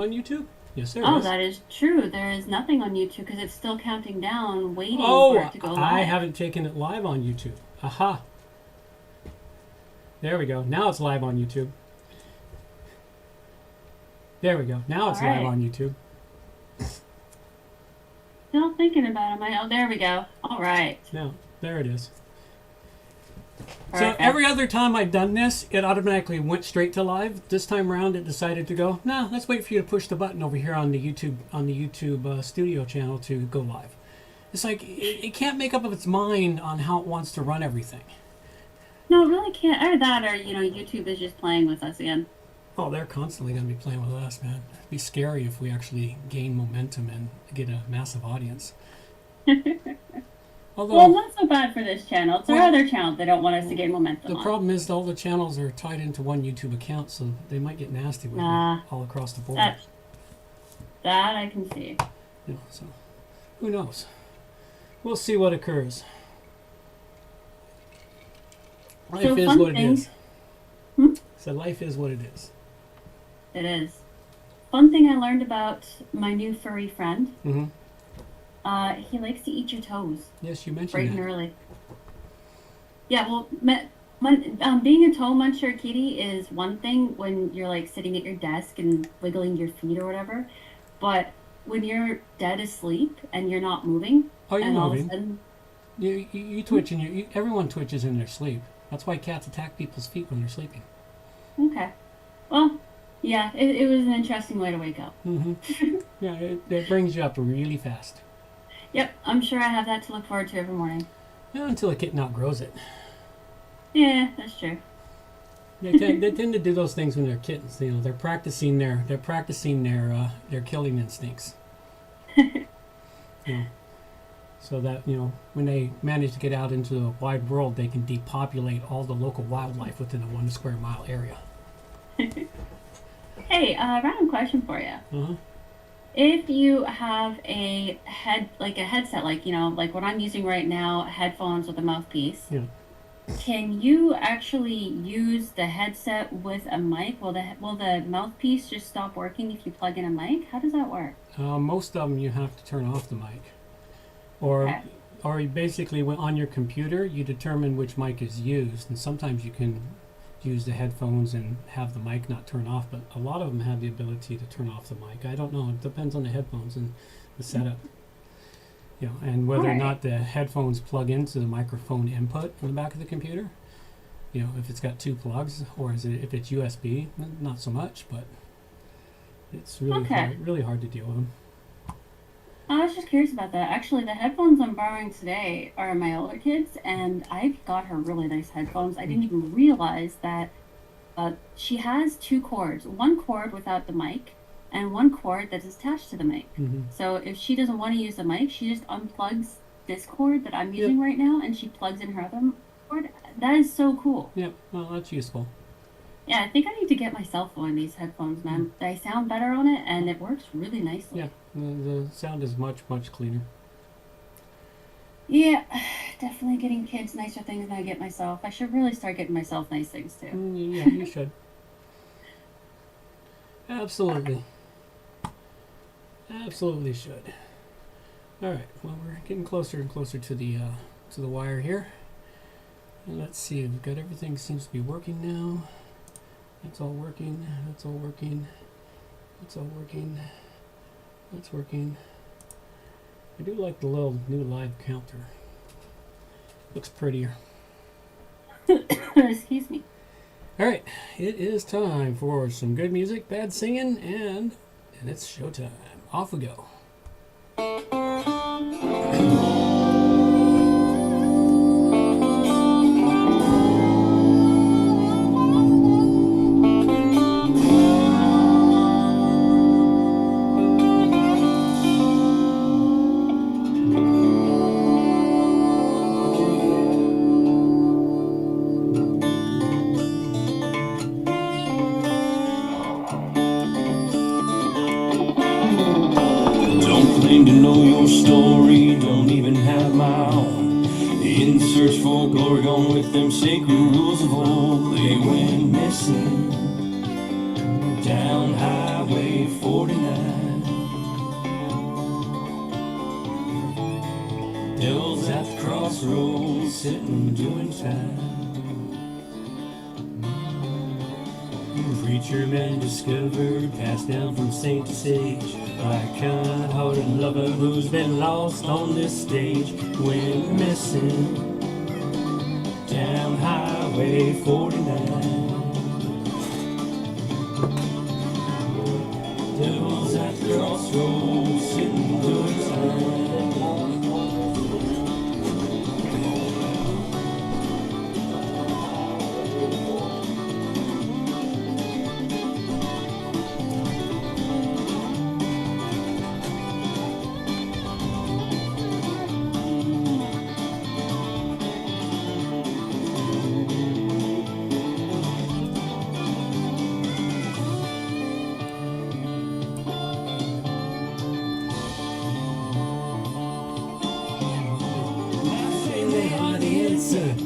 On YouTube? Yes, there Oh, is. that is true. There is nothing on YouTube because it's still counting down, waiting for Oh, it to go I live. haven't taken it live on YouTube. Aha. There we go. Now it's live on YouTube. There we go. Now All it's live right. on YouTube. Still thinking about it. Oh, there we go. All right. Now, there it is. So Perfect. every other time I've done this, it automatically went straight to live. This time around, it decided to go, nah, let's wait for you to push the button over here on the YouTube Studio channel to go live. It's like it can't make up of its mind on how it wants to run everything. No, it really can't. Either that or, YouTube is just playing with us again. Oh, they're constantly going to be playing with us, man. It'd be scary if we actually gain momentum and get a massive audience. Although, Well, not so bad for this channel. It's our Well, other channel they don't want us to gain momentum the on. problem is all the channels are tied into one YouTube account, so they might get nasty with me all across the board. That I can see. So who knows? We'll see what occurs. Life is what it is. So life is what it is. It is. Fun thing I learned about my new furry friend. Mm-hmm. He likes to eat your toes. Yes, you mentioned bright that. and early. Yeah, well, being a toe muncher kitty is one thing when you're like sitting at your desk and wiggling your feet or whatever, but when you're dead asleep and you're not moving, Oh, you're and all of a moving. sudden, You twitch and everyone twitches in their sleep. That's why cats attack people's feet when they're sleeping. okay, well, yeah, it was an interesting way to wake up. Mm-hmm. Yeah, it brings you up really fast. Yep, I'm sure I have that to look forward to every morning. Yeah, until a kitten outgrows it. Yeah, that's true. They tend to do those things when they're kittens. They're practicing their killing instincts. So that when they manage to get out into the wide world, they can depopulate all the local wildlife within a 1 square mile area. Hey, random question for you. Uh-huh. If you have a headset, like what I'm using right now, headphones with a mouthpiece, Yeah. can you actually use the headset with a mic? Will the mouthpiece just stop working if you plug in a mic? How does that work? Most of them you have to turn off the mic, or Okay. or basically on your computer you determine which mic is used, and sometimes you can use the headphones and have the mic not turn off, but a lot of them have the ability to turn off the mic. I don't know, it depends on the headphones and the setup, and whether or not the headphones plug into the microphone input in the back of the computer. If it's got 2 plugs, or if it's USB, not so much, but it's really hard to deal with them. I was just curious about that. Actually, the headphones I'm borrowing today are my older kids, and I got her really nice headphones. I didn't even realize that she has 2 cords. One cord without the mic, and one cord that is attached to the mic. Mm-hmm. So if she doesn't want to use the mic, she just unplugs this cord that I'm using right now, and she plugs in her other cord. That is so cool. Yep, well, that's useful. Yeah, I think I need to get myself one of these headphones, man. They sound better on it, and it works really nicely. Yeah, the sound is much, much cleaner. Yeah, definitely getting kids nicer things than I get myself. I should really start getting myself nice things, too. Yeah, you should. Absolutely. Absolutely should. All right, well, we're getting closer and closer to the wire here. And let's see, we've got everything seems to be working now. That's all working. That's all working. That's all working. That's working. I do like the little new live counter. Looks prettier. Excuse me. All right, it is time for some good music, bad singing, and it's showtime. Off we go. Claim to know your story, don't even have my own. In search for glory, gone with them sacred rules of old. They went missing down Highway 4. 49. Devil's at the crossroads, sitting doing time. Preacher man discovered, passed down from saint to sage, by a kind-hearted lover who's been lost on this stage. Went missing down Highway 49. Devil's at the crossroads, sitting doing time.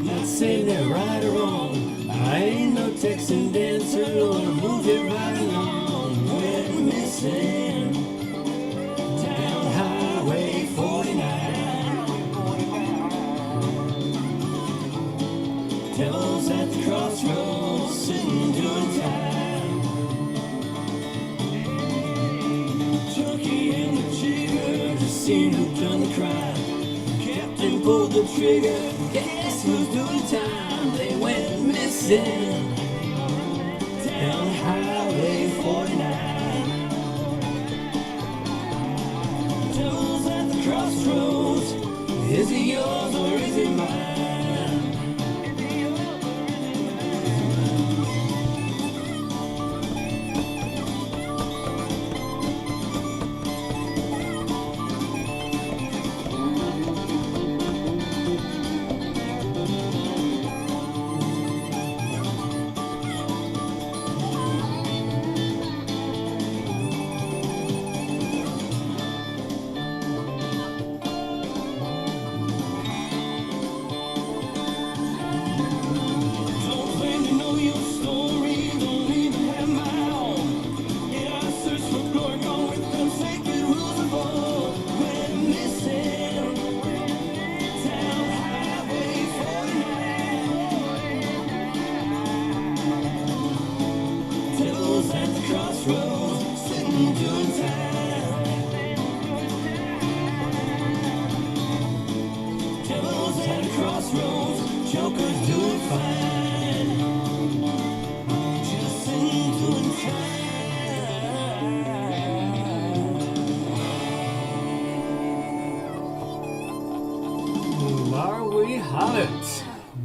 Not saying they're right or wrong. I ain't no Texan dancer, gonna move it right along. Went missing down Highway 49. Devil's at the crossroads, sitting doing time. Junkie and the jigger, just seen who done the crime. Captain pulled the trigger, guess who's doing time? They went missing down Highway 49. Devil's at the crossroads, is it yours or is it mine?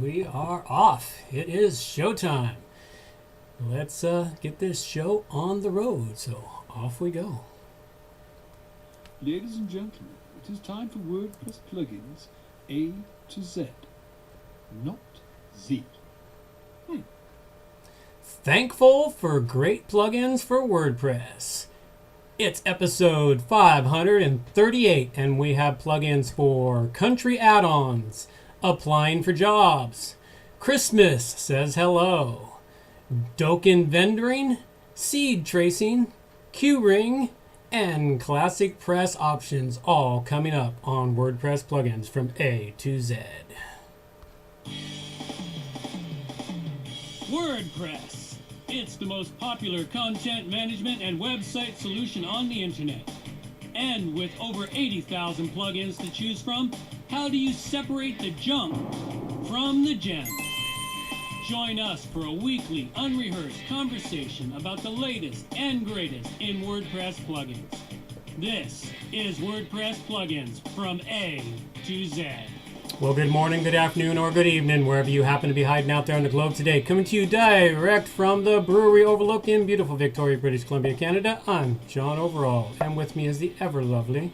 We are off. It is showtime. Let's get this show on the road. So off we go. Ladies and gentlemen, it is time for WordPress plugins A to Z, not Z. Thankful for great plugins for WordPress. It's episode 538, and we have plugins for country add-ons, applying for jobs, Christmas says hello, Doken vendoring, seed tracing, Q-ring, and ClassicPress options, all coming up on WordPress plugins from A to Z. WordPress. It's the most popular content management and website solution on the internet. And with over 80,000 plugins to choose from, how do you separate the junk from the gem? Join us for a weekly, unrehearsed conversation about the latest and greatest in WordPress plugins. This is WordPress plugins from A to Z. Well, good morning, good afternoon, or good evening, wherever you happen to be hiding out there on the globe today. Coming to you direct from the brewery overlook in beautiful Victoria, British Columbia, Canada. I'm John Overall, and with me is the ever lovely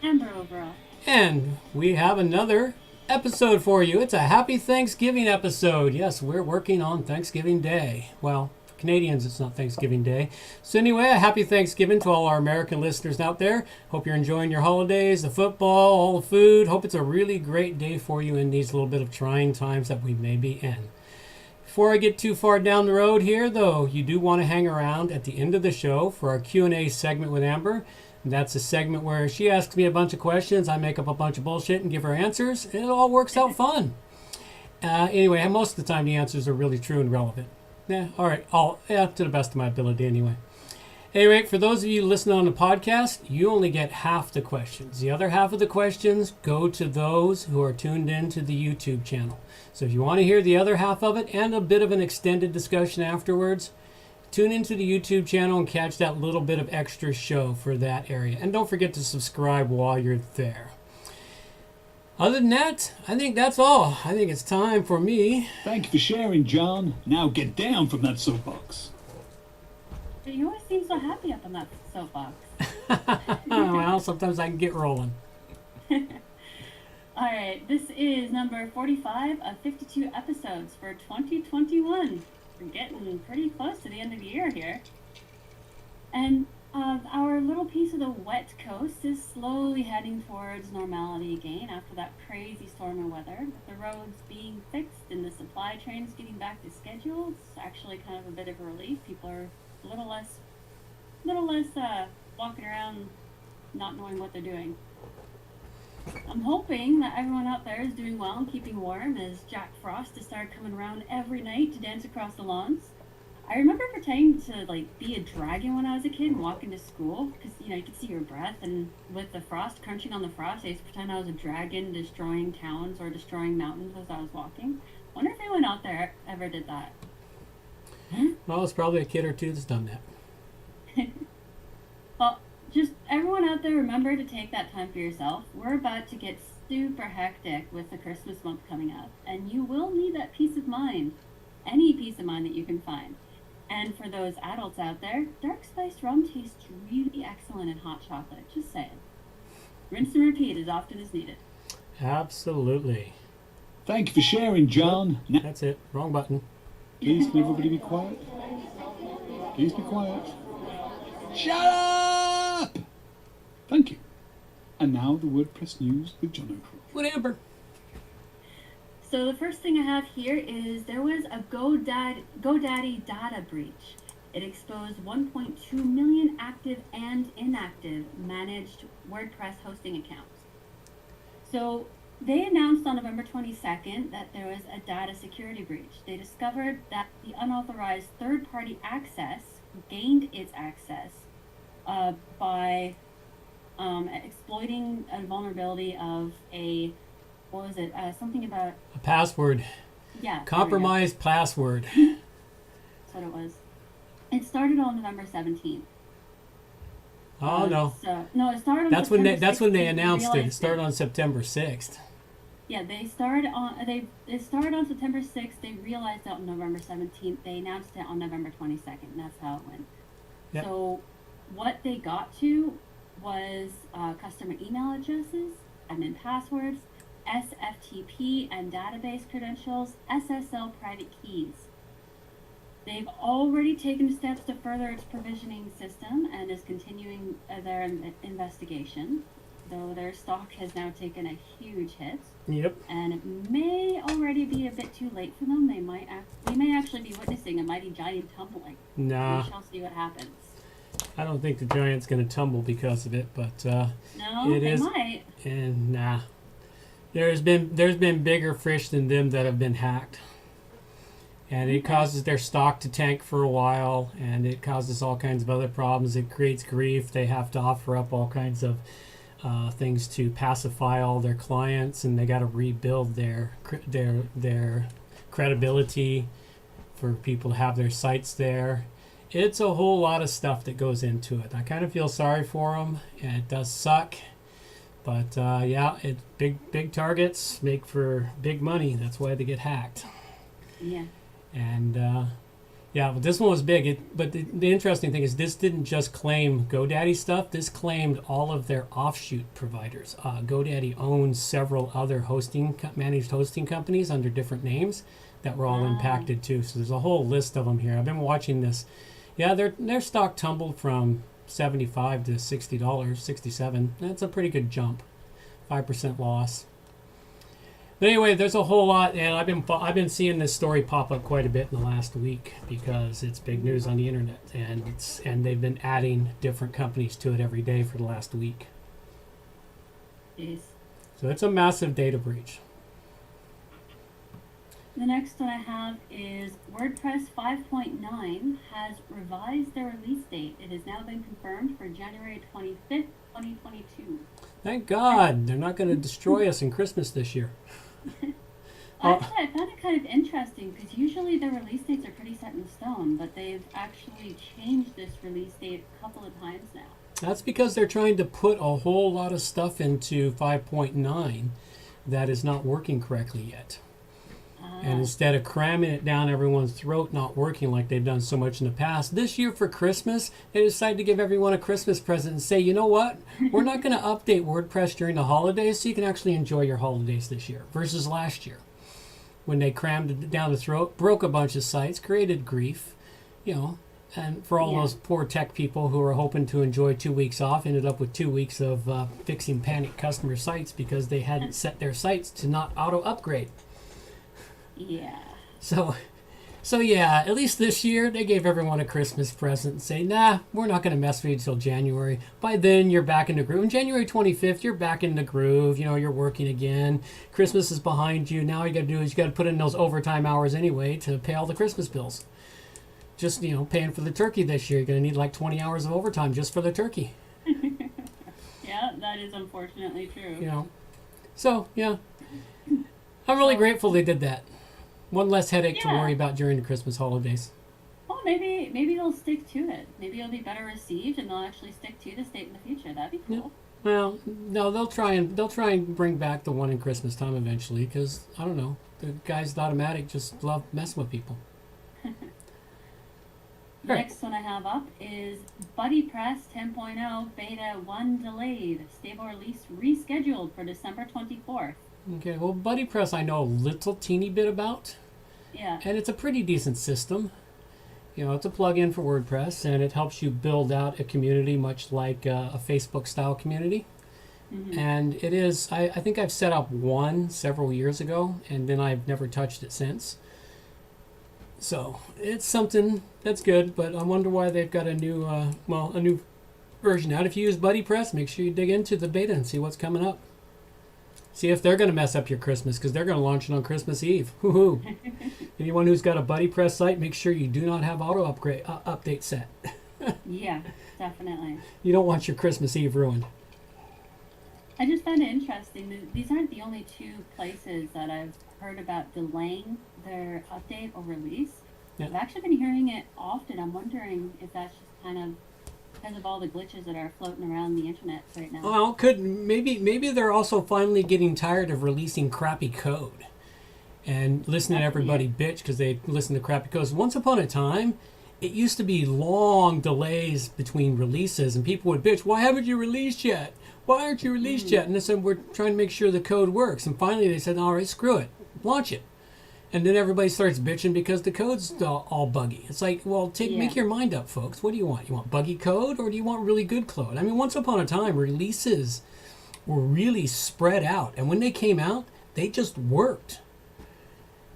Amber Overall. And we have another episode for you. It's a happy Thanksgiving episode. Yes, we're working on Thanksgiving Day. Well, for Canadians, it's not Thanksgiving Day. So anyway, a happy Thanksgiving to all our American listeners out there. Hope you're enjoying your holidays, the football, all the food. Hope it's a really great day for you in these little bit of trying times that we may be in. Before I get too far down the road here, though, you do want to hang around at the end of the show for our Q&A segment with Amber. And that's a segment where she asks me a bunch of questions, I make up a bunch of bullshit and give her answers, and it all works out fun. Anyway, most of the time the answers are really true and relevant. Yeah, all right, to the best of my ability anyway. Anyway, for those of you listening on the podcast, you only get half the questions. The other half of the questions go to those who are tuned in to the YouTube channel. So if you want to hear the other half of it and a bit of an extended discussion afterwards, tune into the YouTube channel and catch that little bit of extra show for that area. And don't forget to subscribe while you're there. Other than that, I think that's all. I think it's time for me. Thank you for sharing, John. Now get down from that soapbox. You always seem so happy up on that soapbox. Well, sometimes I can get rolling. Alright, this is number 45 of 52 episodes for 2021. We're getting pretty close to the end of the year here. And our little piece of the wet coast is slowly heading towards normality again after that crazy storm of weather. With the roads being fixed and the supply trains getting back to schedule, it's actually kind of a bit of a relief. People are a little less walking around not knowing what they're doing. I'm hoping that everyone out there is doing well and keeping warm as Jack Frost has started coming around every night to dance across the lawns. I remember pretending to be a dragon when I was a kid and walking to school because you could see your breath, and with the frost crunching on the frost, I used to pretend I was a dragon destroying towns or destroying mountains as I was walking. Wonder if anyone out there ever did that. Well, it's probably a kid or two that's done that. Well, just everyone out there, remember to take that time for yourself. We're about to get super hectic with the Christmas month coming up, and you will need that peace of mind. Any peace of mind that you can find. And for those adults out there, dark spiced rum tastes really excellent in hot chocolate. Just saying. Rinse and repeat as often as needed. Absolutely. Thank you for sharing, John. Now, That's it. Wrong button. please can everybody be quiet? Please be quiet. Shut up! Thank you. And now the WordPress news with John O'Croft. With Amber. So the first thing I have here is there was a GoDaddy data breach. It exposed 1.2 million active and inactive managed WordPress hosting accounts. So they announced on November 22nd that there was a data security breach. They discovered that the unauthorized third-party access gained its access by exploiting a vulnerability of something about A password. yeah, Compromised password. that's what it was. It started on November 17th. Oh no. So no, it started on That's when they September 6th. they announced it. It started on September 6th. Yeah, they started on September 6th. They realized it on November 17th. They announced it on November 22nd. That's how it went. Yep. So what they got to was customer email addresses, admin passwords, SFTP and database credentials, SSL private keys. They've already taken steps to further its provisioning system and is continuing their investigation, though their stock has now taken a huge hit. Yep. And it may already be a bit too late for them. We may actually be witnessing a mighty giant tumbling. Nah. We shall see what happens. I don't think the giant's going to tumble because of it, but No, it they is. might. And nah. There's been bigger fish than them that have been hacked. And it causes their stock to tank for a while, and it causes all kinds of other problems. It creates grief. They have to offer up all kinds of things to pacify all their clients, and they got to rebuild their credibility for people to have their sites there. It's a whole lot of stuff that goes into it. I kind of feel sorry for them, and it does suck. But yeah, it's big targets make for big money. That's why they get hacked. Yeah. And yeah, but this one was big. But the interesting thing is this didn't just claim GoDaddy stuff. This claimed all of their offshoot providers. GoDaddy owns several other managed hosting companies under different names that were all impacted too. So there's a whole list of them here. I've been watching this. Yeah, their stock tumbled from $75 to $60, $67. That's a pretty good jump. 5% loss. But anyway, there's a whole lot, and I've been seeing this story pop up quite a bit in the last week because it's big news on the internet, and they've been adding different companies to it every day for the last week. Jeez. So it's a massive data breach. The next one I have is WordPress 5.9 has revised their release date. It has now been confirmed for January 25th, 2022. Thank God they're not going to destroy us in Christmas this year. Actually, I found it kind of interesting because usually their release dates are pretty set in stone, but they've actually changed this release date a couple of times now. That's because they're trying to put a whole lot of stuff into 5.9 that is not working correctly yet. And instead of cramming it down everyone's throat, not working like they've done so much in the past, this year for Christmas, they decided to give everyone a Christmas present and say, you know what? We're not going to update WordPress during the holidays so you can actually enjoy your holidays this year versus last year when they crammed it down the throat, broke a bunch of sites, created grief, you know, and for all those poor tech people who were hoping to enjoy 2 weeks off, ended up with 2 weeks of fixing panicked customer sites because they hadn't set their sites to not auto-upgrade. Yeah. So yeah, at least this year they gave everyone a Christmas present and say, nah, we're not going to mess with you until January. By then you're back in the groove. On January 25th, you're back in the groove. You know, you're working again. Christmas is behind you. Now all you got to do is you got to put in those overtime hours anyway to pay all the Christmas bills. Just, you know, paying for the turkey this year. You're going to need like 20 hours of overtime just for the turkey. Yeah, that is unfortunately true. You know, so yeah, I'm really grateful they did that. One less headache to worry about during the Christmas holidays. Well, maybe they'll stick to it. Maybe it'll be better received, and they'll actually stick to the date in the future. That'd be cool. Yeah. Well, no, they'll try and bring back the one in Christmas time eventually, because I don't know, the guys at Automatic just love messing with people. The next one I have up is BuddyPress 10.0 Beta 1 delayed. Stable release rescheduled for December 24th. Okay, well, BuddyPress I know a little teeny bit about. Yeah. And it's a pretty decent system. You know, it's a plugin for WordPress, and it helps you build out a community much like a Facebook-style community. Mm-hmm. And it is, I think I've set up one several years ago, and then I've never touched it since. So it's something that's good, but I wonder why they've got a new version out. If you use BuddyPress, make sure you dig into the beta and see what's coming up. See if they're going to mess up your Christmas, because they're going to launch it on Christmas Eve. Woohoo! Anyone who's got a BuddyPress site, make sure you do not have auto update set. Yeah, definitely. You don't want your Christmas Eve ruined. I just found it interesting that these aren't the only two places that I've heard about delaying their update or release. Yeah. I've actually been hearing it often. I'm wondering if that's just kind of because of all the glitches that are floating around the internet right now. Well, maybe they're also finally getting tired of releasing crappy code and listening to everybody bitch because they listen to crappy code. Once upon a time, it used to be long delays between releases, and people would bitch, "Why haven't you released yet? Why aren't you released yet?" And they said, "We're trying to make sure the code works." And finally, they said, "All right, screw it, launch it." And then everybody starts bitching because the code's all buggy. It's like, well, make your mind up, folks. What do you want? You want buggy code, or do you want really good code? I mean, once upon a time, releases were really spread out. And when they came out, they just worked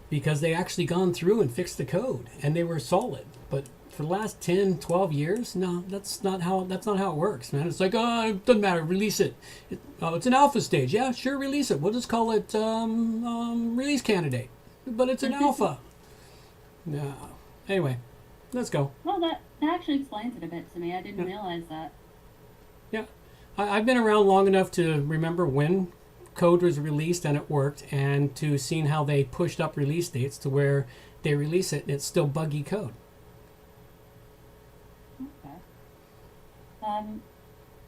because they actually gone through and fixed the code, and they were solid. But for the last 10, 12 years, no, that's not how it works, man. It's like, oh, it doesn't matter, release it. It's an alpha stage. Yeah, sure, release it. We'll just call it release candidate. But it's an alpha. No. Anyway, let's go. Well, that actually explains it a bit to me. I didn't realize that. Yeah. I've been around long enough to remember when code was released and it worked, and to seeing how they pushed up release dates to where they release it and it's still buggy code. Okay.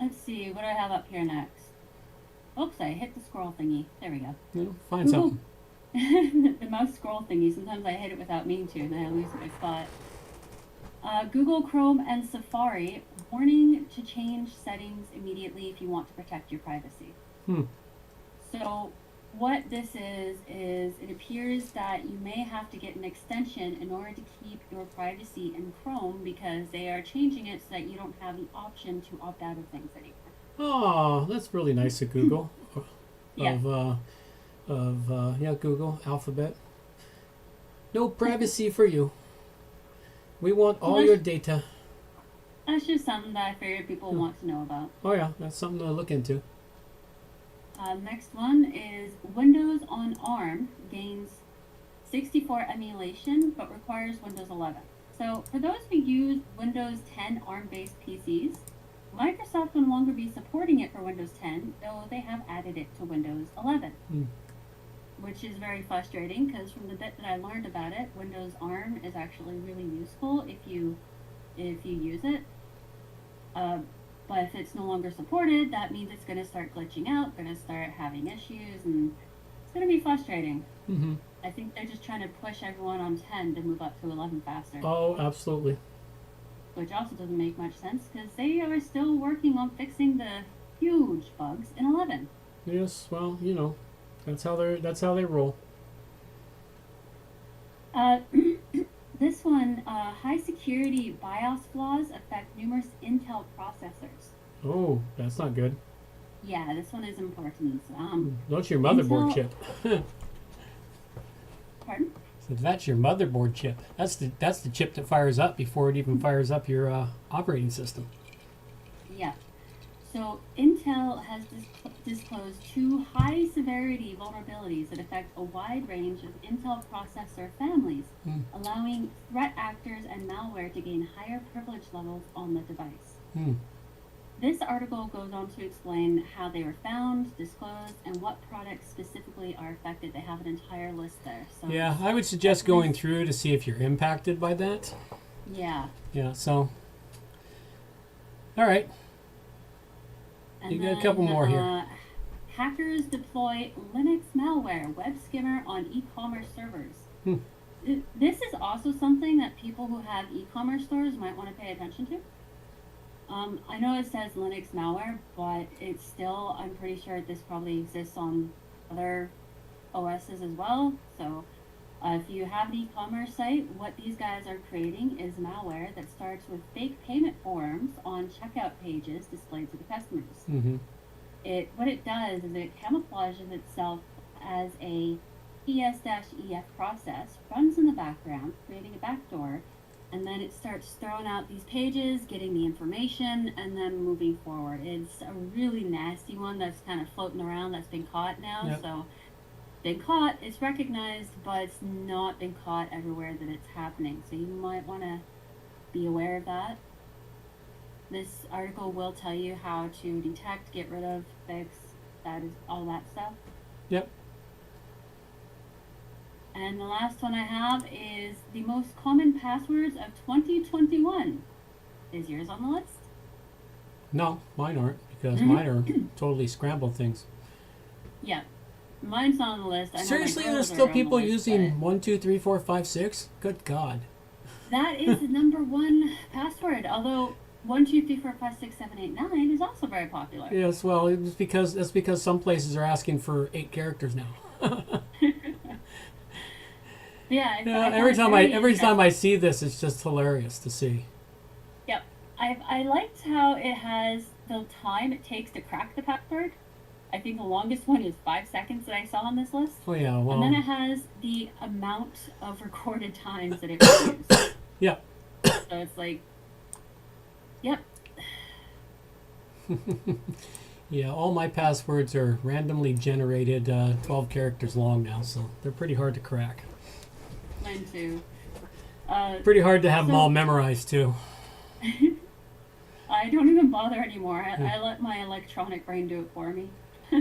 Let's see. What do I have up here next? Oops, I hit the scroll thingy. There we go. Find something. The mouse scroll thingy. Sometimes I hit it without meaning to, and then I lose my spot. Google Chrome and Safari, warning to change settings immediately if you want to protect your privacy. So what this is it appears that you may have to get an extension in order to keep your privacy in Chrome, because they are changing it so that you don't have the option to opt out of things anymore. Oh, that's really nice of Google. Yeah. of Google Alphabet. No privacy for you. We want all your data. That's just something that I figured people Hmm. want to know about. Oh yeah, that's something to look into. Next one is Windows on ARM gains 64 emulation but requires Windows 11. So for those who use Windows 10 ARM-based PCs, Microsoft will no longer be supporting it for Windows 10, though they have added it to Windows 11. Which is very frustrating because from the bit that I learned about it, Windows ARM is actually really useful if you use it. But if it's no longer supported, that means it's going to start glitching out, going to start having issues, and it's going to be frustrating. Mm-hmm. I think they're just trying to push everyone on 10 to move up to 11 faster. Oh, absolutely. Which also doesn't make much sense because they are still working on fixing the huge bugs in 11. Yes, well, you know, that's how they roll. This one, high security BIOS flaws affect numerous Intel processors. Oh, that's not good. Yeah, this one is important. That's your motherboard Intel- chip. Pardon? So that's your motherboard chip. That's the chip that fires up before it even fires up your operating system. Yeah. So Intel has disclosed 2 high-severity vulnerabilities that affect a wide range of Intel processor families, allowing threat actors and malware to gain higher privilege levels on the device. This article goes on to explain how they were found, disclosed, and what products specifically are affected. They have an entire list there. So Yeah, I would suggest going through to see if you're impacted by that. Yeah. Yeah, so. All right. And You got a couple more here. Hackers deploy Linux malware, web skimmer on e-commerce servers. This is also something that people who have e-commerce stores might want to pay attention to. I know it says Linux malware, but it's still, I'm pretty sure this probably exists on other OSs as well. So if you have an e-commerce site, what these guys are creating is malware that starts with fake payment forms on checkout pages displayed to the customers. Mm-hmm. What it does is it camouflages itself as a PS-EF process, runs in the background, creating a backdoor, and then it starts throwing out these pages, getting the information, and then moving forward. It's a really nasty one that's kind of floating around that's been caught now. Yep. So, been caught, it's recognized, but it's not been caught everywhere that it's happening. So you might want to be aware of that. This article will tell you how to detect, get rid of, fix, that is all that stuff. Yep. And the last one I have is the most common passwords of 2021. Is yours on the list? No, mine aren't, because mine are totally scrambled things. Yeah. Mine's not on the list. I know my Seriously, girls there's are still on the people list, using 1, 2, 3, 4, 5, 6? Good God. but that is the number one password, although 1, 2, 3, 4, 5, 6, 7, 8, 9 is also very popular. Yes, well, it's because some places are asking for 8 characters now. Yeah, Every time I see this, it's just hilarious to see. Yep. I liked how it has the time it takes to crack the password. I think the longest one is 5 seconds that I saw on this list. Oh yeah, well. And then it has the amount of recorded times that it was used. Yeah. So it's like, yep. Yeah, all my passwords are randomly generated 12 characters long now, so they're pretty hard to crack. Mine too. Pretty hard to have them all memorized too. I don't even bother anymore. I let my electronic brain do it for me.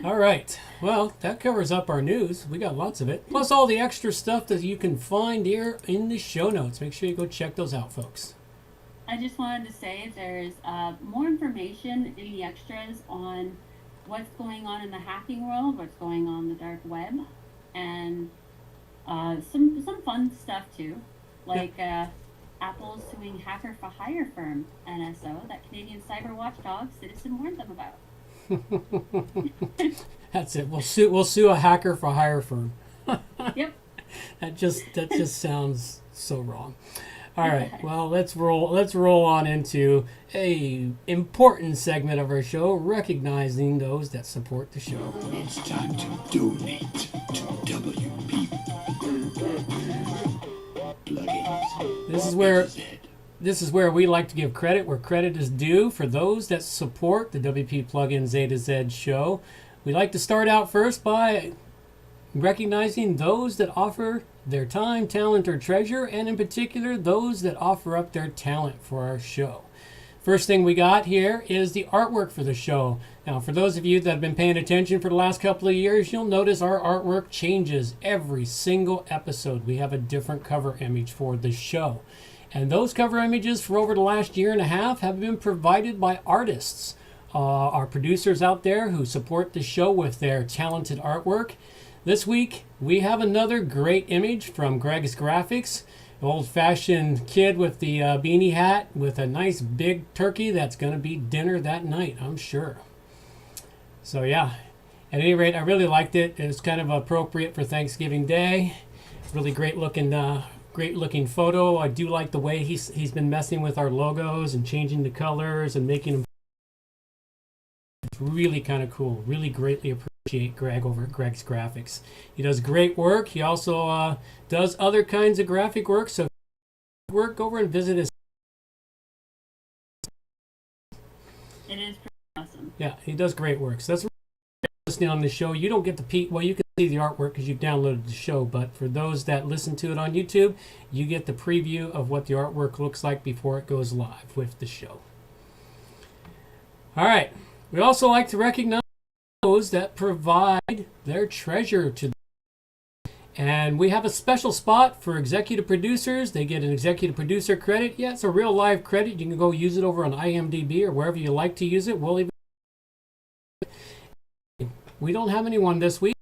All right. Well, that covers up our news. We got lots of it. Plus all the extra stuff that you can find here in the show notes. Make sure you go check those out, folks. I just wanted to say there's more information in the extras on what's going on in the hacking world, what's going on in the dark web, and some fun stuff too, like Apple's suing hacker for hire firm NSO that Canadian cyber watchdog Citizen warned them about. That's it. We'll sue a hacker for hire firm. Yep. That just sounds so wrong. All right. Well, let's roll on into a important segment of our show, recognizing those that support the show. It's time to donate to Plugins. This is where we like to give credit where credit is due for those that support the WP Plugins A to Z show. We like to start out first by recognizing those that offer their time, talent, or treasure, and in particular, those that offer up their talent for our show. First thing we got here is the artwork for the show. Now, for those of you that have been paying attention for the last couple of years, you'll notice our artwork changes every single episode. We have a different cover image for the show. And those cover images for over the last year and a half have been provided by artists. Our producers out there who support the show with their talented artwork. This week, we have another great image from Greg's Graphics. An old-fashioned kid with the beanie hat with a nice big turkey that's going to be dinner that night, I'm sure. So yeah, at any rate, I really liked it. It was kind of appropriate for Thanksgiving Day. Really great looking photo. I do like the way he's been messing with our logos and changing the colors and making them. It's really kind of cool. Really greatly appreciate Greg over at Greg's Graphics. He does great work. He also does other kinds of graphic work. So work over and visit his. It is pretty awesome. Yeah, he does great work. So that's listening on the show. You don't get the well, you can see the artwork because you've downloaded the show, but for those that listen to it on YouTube, you get the preview of what the artwork looks like before it goes live with the show. All right. We also like to recognize those that provide their treasure to them. And we have a special spot for executive producers. They get an executive producer credit. Yeah, it's a real live credit. You can go use it over on IMDb or wherever you like to use it. We don't have anyone this week.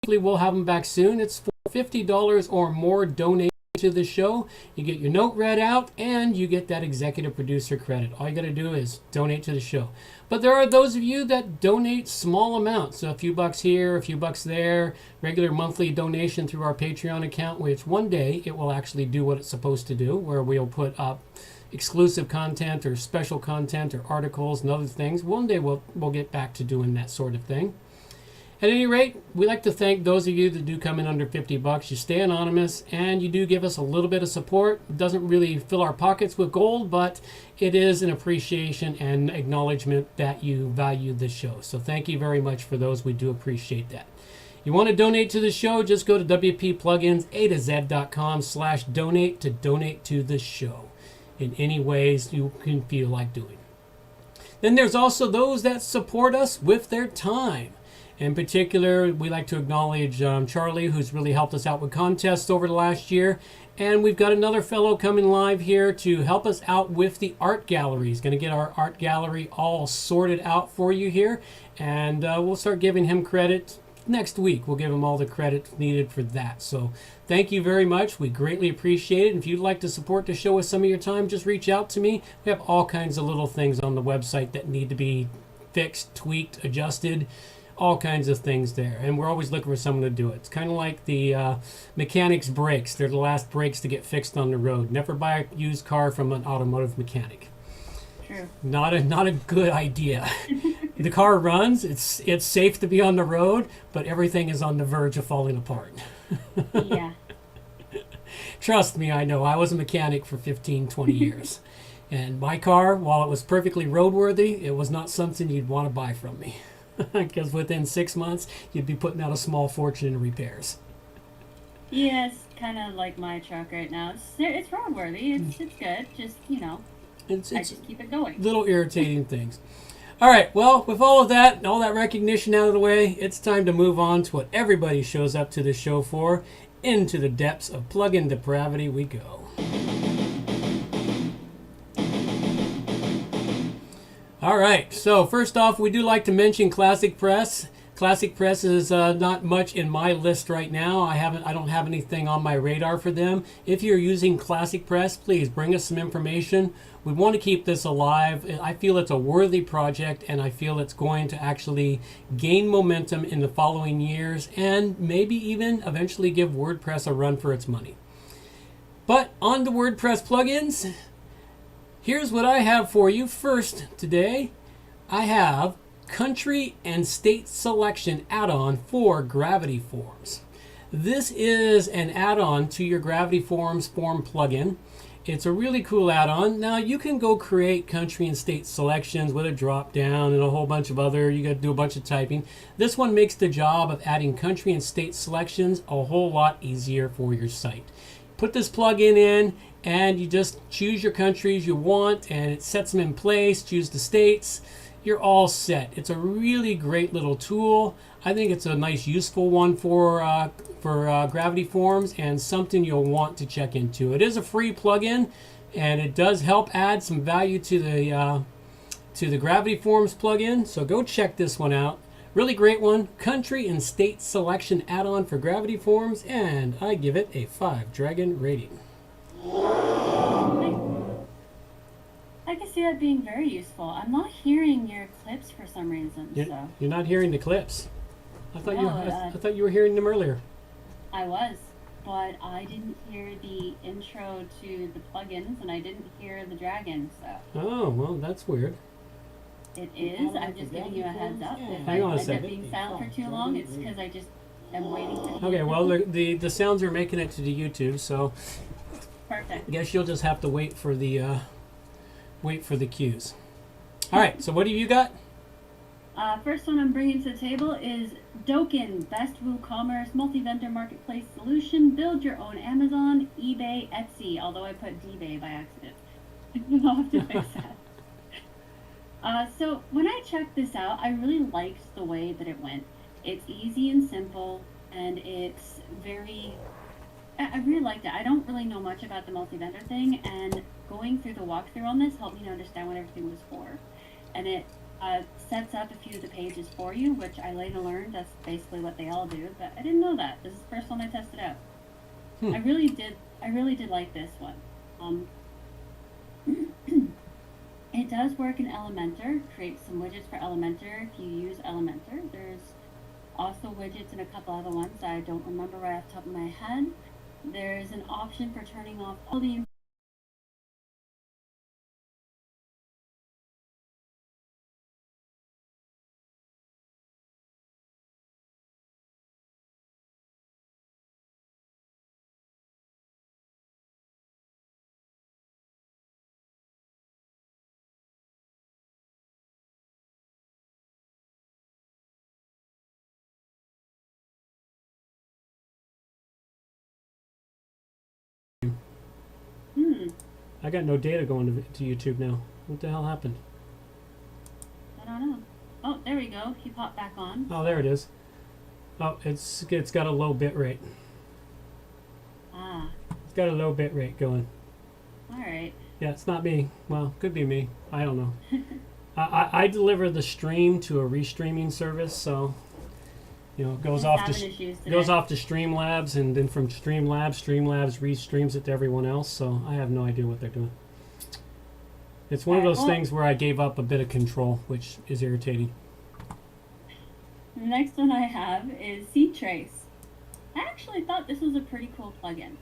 We'll have them back soon. It's for $50 or more donation to the show. You get your note read out and you get that executive producer credit. All you got to do is donate to the show. But there are those of you that donate small amounts, so a few bucks here, a few bucks there, regular monthly donation through our Patreon account, which one day it will actually do what it's supposed to do, where we'll put up exclusive content or special content or articles and other things. One day we'll get back to doing that sort of thing. At any rate, we like to thank those of you that do come in under $50. You stay anonymous, and you do give us a little bit of support. It doesn't really fill our pockets with gold, but it is an appreciation and acknowledgement that you value the show. So thank you very much for those. We do appreciate that. You want to donate to the show, just go to wppluginsa2z.com/donate to donate to the show in any ways you can feel like doing. Then there's also those that support us with their time. In particular, we like to acknowledge Charlie, who's really helped us out with contests over the last year. And we've got another fellow coming live here to help us out with the art gallery. He's going to get our art gallery all sorted out for you here. And we'll start giving him credit next week. We'll give him all the credit needed for that. So thank you very much. We greatly appreciate it. If you'd like to support the show with some of your time, just reach out to me. We have all kinds of little things on the website that need to be fixed, tweaked, adjusted. All kinds of things there, and we're always looking for someone to do it. It's kind of like the mechanics brakes. They're the last brakes to get fixed on the road. Never buy a used car from an automotive mechanic. True. Not a good idea. The car runs. It's safe to be on the road, but everything is on the verge of falling apart. Yeah. Trust me, I know. I was a mechanic for 15, 20 years. And my car, while it was perfectly roadworthy, it was not something you'd want to buy from me. Because within 6 months, you'd be putting out a small fortune in repairs. Yeah, it's kind of like my truck right now. It's roadworthy. It's good. Just, I just keep it going. Little irritating things. All right, well, with all of that and all that recognition out of the way, it's time to move on to what everybody shows up to the show for. Into the depths of plugin depravity we go. All right, so first off, we do like to mention ClassicPress. ClassicPress is not much in my list right now. I don't have anything on my radar for them. If you're using ClassicPress, please bring us some information. We want to keep this alive. I feel it's a worthy project, and I feel it's going to actually gain momentum in the following years and maybe even eventually give WordPress a run for its money. But on to WordPress plugins. Here's what I have for you. First today, I have Country and State Selection add-on for Gravity Forms. This is an add-on to your Gravity Forms form plugin. It's a really cool add-on. Now you can go create country and state selections with a drop down and a whole bunch of other, you got to do a bunch of typing. This one makes the job of adding country and state selections a whole lot easier for your site. Put this plugin in and you just choose your countries you want and it sets them in place, choose the states. You're all set. It's a really great little tool. I think it's a nice, useful one for Gravity Forms and something you'll want to check into. It is a free plugin, and it does help add some value to the Gravity Forms plugin. So go check this one out. Really great one. Country and state selection add-on for Gravity Forms, and I give it a 5 dragon rating. I can see that being very useful. I'm not hearing your clips for some reason. You're not hearing the clips. I thought No, I thought you were hearing them earlier. I was, but I didn't hear the intro to the plugins, and I didn't hear the dragon. So Oh, well, that's weird. it is. I'm just giving you a heads up. If I Hang on a end up second. being silent for too long, it's because I just am waiting to hear. Okay, well, the sounds are making it to the YouTube, so Perfect. I guess you'll just have to wait for the cues. All right, so what do you got? First one I'm bringing to the table is Dokin, best WooCommerce multi-vendor marketplace solution. Build your own Amazon, eBay, Etsy. Although I put eBay by accident. I'll have to fix that. So when I checked this out, I really liked the way that it went. It's easy and simple, and it's very... I really liked it. I don't really know much about the multi-vendor thing, and going through the walkthrough on this helped me to understand what everything was for. And it sets up a few of the pages for you, which I later learned that's basically what they all do, but I didn't know that. This is the first one I tested out. I really did like this one. It does work in Elementor. Create some widgets for Elementor if you use Elementor. There's also widgets and a couple other ones I don't remember right off the top of my head. There's an option for turning off all the I got no data going to YouTube now. What the hell happened? I don't know. Oh, there we go. He popped back on. Oh, there it is. Oh, it's got a low bit rate. Ah, It's got a low bit rate going. all right. Yeah, it's not me. Well, could be me. I don't know. I deliver the stream to a restreaming service, so it goes Just off having to issues today. goes off to Streamlabs, and then from Streamlabs restreams it to everyone else. So I have no idea what they're doing. It's one of Alright, those well- things where I gave up a bit of control, which is irritating. The next one I have is Seed Trace. I actually thought this was a pretty cool plugin,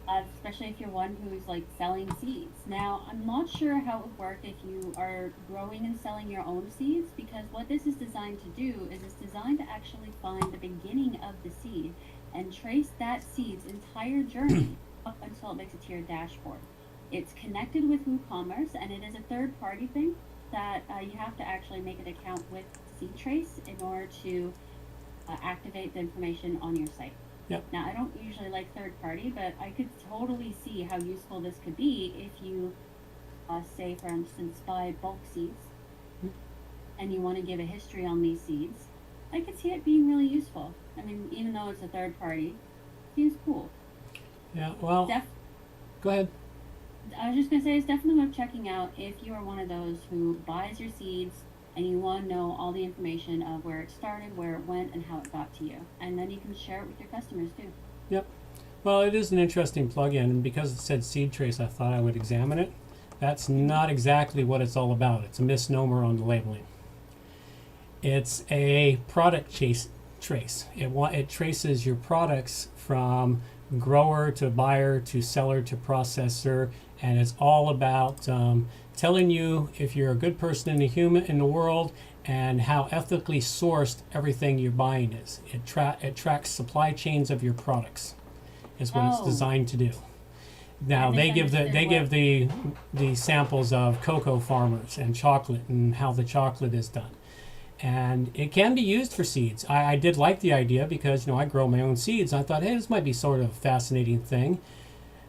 especially if you're one who's like selling seeds. Now, I'm not sure how it would work if you are growing and selling your own seeds, because what this is designed to do is it's designed to actually find the beginning of the seed and trace that seed's entire journey up until it makes it to your dashboard. It's connected with WooCommerce, and it is a third-party thing that you have to actually make an account with Seed Trace in order to activate the information on your site. Yep. Now, I don't usually like third party, but I could totally see how useful this could be if you, say, for instance, buy bulk seeds and you want to give a history on these seeds. I could see it being really useful. I mean, even though it's a third party, it seems cool. Yeah. Well, go ahead. I was just going to say it's definitely worth checking out if you are one of those who buys your seeds and you want to know all the information of where it started, where it went, and how it got to you. And then you can share it with your customers too. Yep. Well, it is an interesting plugin, and because it said Seed Trace, I thought I would examine it. That's not exactly what it's all about. It's a misnomer on the labeling. It's a product trace. It traces your products from grower to buyer to seller to processor, and it's all about telling you if you're a good person in the world, and how ethically sourced everything you're buying is. It tracks supply chains of your products, is what it's Oh. designed to do. Now I they give misunderstood the samples of cocoa farmers and chocolate and how the chocolate is done, and it can be used for seeds. I did like the idea because I grow my own seeds. I thought, hey, this might be sort of a fascinating thing,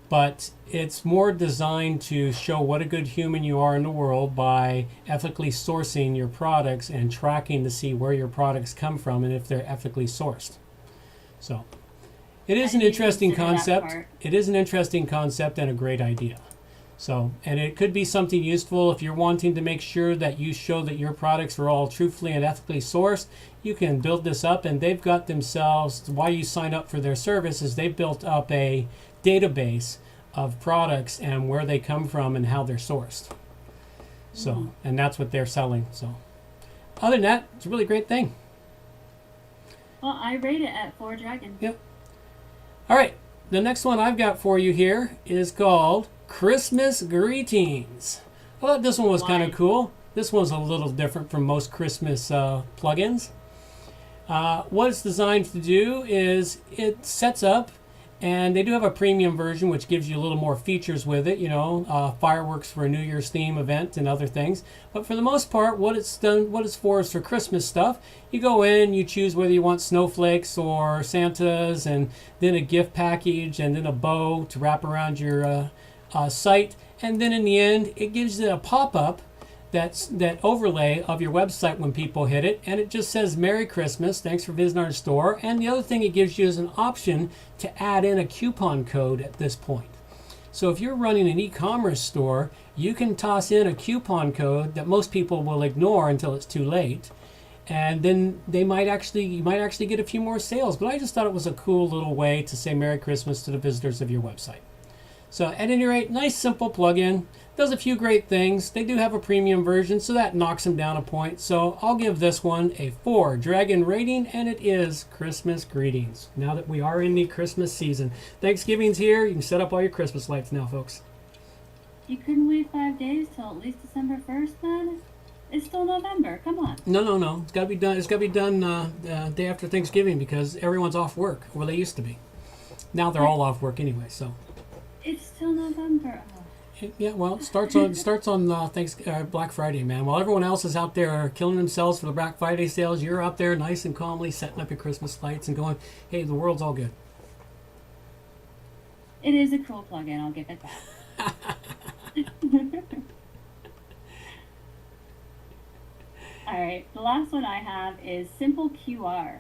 but it's more designed to show what a good human you are in the world by ethically sourcing your products and tracking to see where your products come from and if they're ethically sourced. So it is an didn't interesting consider that concept. part. It is an interesting concept and a great idea. So, and it could be something useful if you're wanting to make sure that you show that your products are all truthfully and ethically sourced. You can build this up, and they've got themselves, why you sign up for their service is they've built up a database of products and where they come from and how they're sourced. So, and that's what they're selling. So, other than that, it's a really great thing. Well, I rate it at 4 dragons. Yep. All right, the next one I've got for you here is called Christmas Greetings. I thought this one was kind of Why? cool. This one's a little different from most Christmas plugins. What it's designed to do is it sets up, and they do have a premium version which gives you a little more features with it, fireworks for a New Year's theme event and other things. But for the most part, what it's for is for Christmas stuff. You go in, you choose whether you want snowflakes or Santas, and then a gift package, and then a bow to wrap around your site. And then in the end, it gives you a pop-up that overlay of your website when people hit it, and it just says Merry Christmas, thanks for visiting our store. And the other thing it gives you is an option to add in a coupon code at this point. So if you're running an e-commerce store, you can toss in a coupon code that most people will ignore until it's too late, and then you might actually get a few more sales. But I just thought it was a cool little way to say Merry Christmas to the visitors of your website. So at any rate, nice simple plugin. Does a few great things. They do have a premium version, so that knocks them down a point. So I'll give this one a 4 dragon rating, and it is Christmas Greetings. Now that we are in the Christmas season. Thanksgiving's here. You can set up all your Christmas lights now, folks. You couldn't wait 5 days till at least December 1st, then? It's still November. Come on. No. It's got to be done. It's got to be done day after Thanksgiving because everyone's off work, or they used to be. Now they're all off work anyway, so. It's still November. Oh. Yeah, well, it starts on Black Friday, man. While everyone else is out there killing themselves for the Black Friday sales, you're out there nice and calmly setting up your Christmas lights and going, hey, the world's all good. It is a cool plugin. I'll give it that. All right, the last one I have is Simple QR.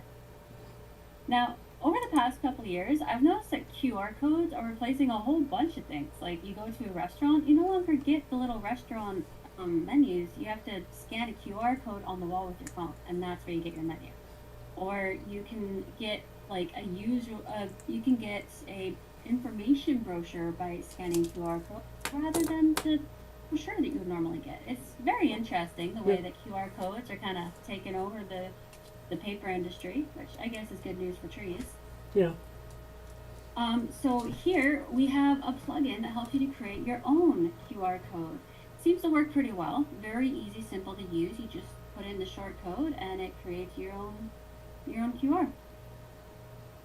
Now, over the past couple of years, I've noticed that QR codes are replacing a whole bunch of things. Like, you go to a restaurant, you no longer get the little restaurant menus. You have to scan a QR code on the wall with your phone, and that's where you get your menu. Or you can get like you can get a information brochure by scanning QR code rather than the brochure that you would normally get. It's very interesting the way that QR codes are kind of taking over the paper industry, which I guess is good news for trees. Yeah. So here we have a plugin that helps you to create your own QR code. Seems to work pretty well. Very easy, simple to use. You just put in the short code and it creates your own QR.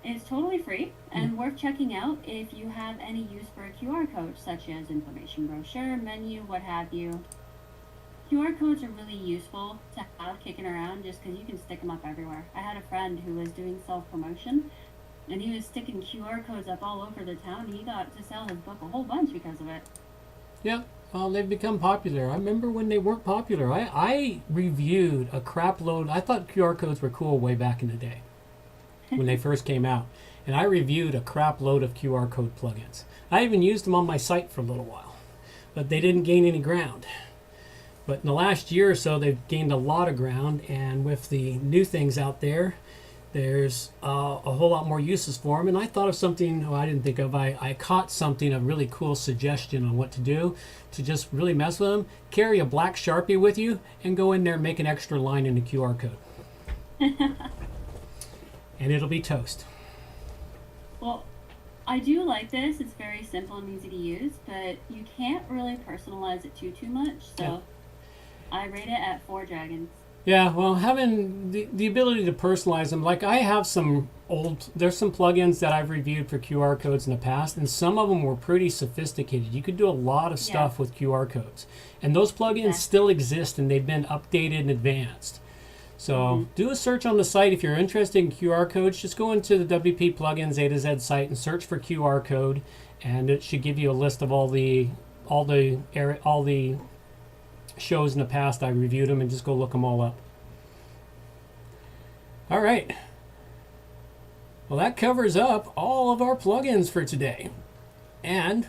It's totally free and worth checking out if you have any use for a QR code, such as information brochure, menu, what have you. QR codes are really useful to have kicking around just because you can stick them up everywhere. I had a friend who was doing self-promotion, and he was sticking QR codes up all over the town. He got to sell his book a whole bunch because of it. Yeah, well, they've become popular. I remember when they weren't popular. I reviewed a crap load. I thought QR codes were cool way back in the day when they first came out. And I reviewed a crap load of QR code plugins. I even used them on my site for a little while, but they didn't gain any ground. But in the last year or so, they've gained a lot of ground, and with the new things out there, there's a whole lot more uses for them. And I thought of something I didn't think of. I caught something, a really cool suggestion on what to do to just really mess with them. Carry a black Sharpie with you and go in there and make an extra line in the QR code. And it'll be toast. Well, I do like this. It's very simple and easy to use, but you can't really personalize it too much. So Yeah. I rate it at 4 dragons. Yeah, well, having the ability to personalize them, like I have there's some plugins that I've reviewed for QR codes in the past, and some of them were pretty sophisticated. You could do a lot of stuff with QR codes, and those plugins still exist, and they've been updated and advanced. So do a search on the site if you're interested in QR codes. Just go into the WP Plugins A to Z site and search for QR code, and it should give you a list of all the shows in the past I reviewed them, and just go look them all up. All right. Well, that covers up all of our plugins for today. And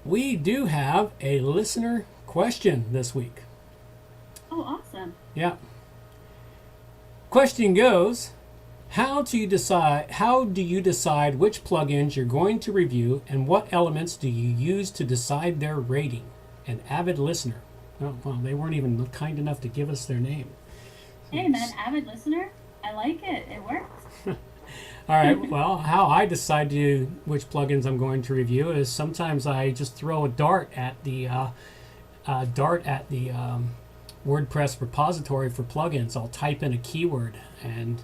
we do have a listener question this week. Oh, awesome. Yeah. Question goes, how do you decide which plugins you're going to review, and what elements do you use to decide their rating? An avid listener. Oh, well, they weren't even kind enough to give us their name. Hey, man, avid listener. I like it. It works. All right. Well, how I decide which plugins I'm going to review is sometimes I just throw a dart at the WordPress repository for plugins. I'll type in a keyword and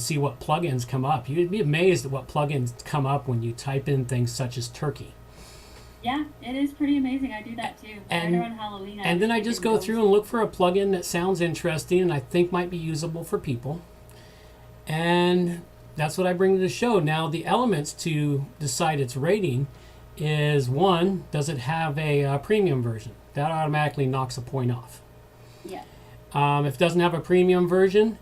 see what plugins come up. You'd be amazed at what plugins come up when you type in things such as turkey. Yeah, it is pretty amazing. I do that too. Right around Halloween. And then I just go through and look for a plugin that sounds interesting and I think might be usable for people. And that's what I bring to the show. Now, the elements to decide its rating is, one, does it have a premium version? That automatically knocks a point off. Yeah. If it doesn't have a premium version,